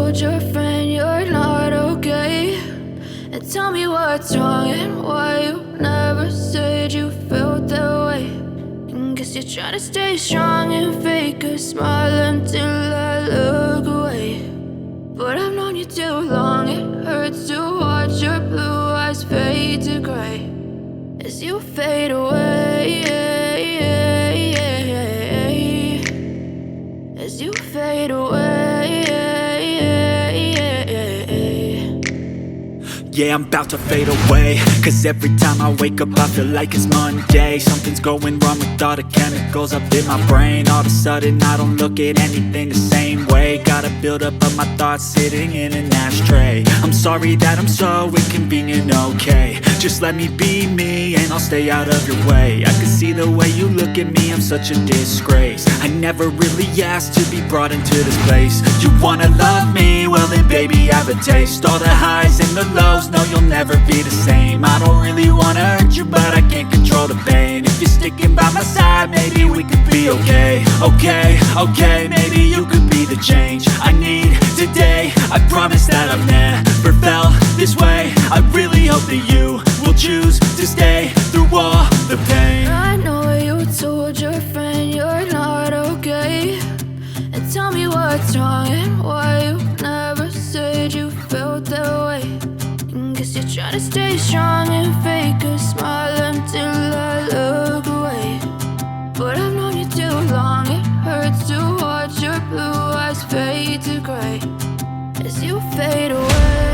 told your friend you're not okay, and tell me what's wrong and why you never said you felt that way. And guess you're trying to stay strong and fake a smile until I look away. But I've known you too long, it hurts to watch your blue eyes fade to gray as you fade away, as you fade away. Yeah, I'm about to fade away, cause every time I wake up I feel like it's Monday. Something's going wrong with all the chemicals up in my brain. All of a sudden I don't look at anything the same way. Gotta build up of my thoughts sitting in an ashtray. I'm sorry that I'm so inconvenient, okay. Just let me be me and I'll stay out of your way. I can see the way you look at me, I'm such a disgrace. I never really asked to be brought into this place. You wanna love me? Well then baby, have a taste. All the highs and the lows, no, you'll never be the same. I don't really wanna hurt you, but I can't control the pain. If you're sticking by my side, maybe we could be okay. Okay, maybe you could be the change I need today. I promise that I've never felt this way. I really hope that you will choose to stay through all the pain. I know you told your friend you're not okay, and tell me what's wrong and why you never said you felt that way. And guess you're trying to stay strong and fake a smile until I look away. But I've known you too long, it hurts to watch your blue eyes fade to gray as you fade away.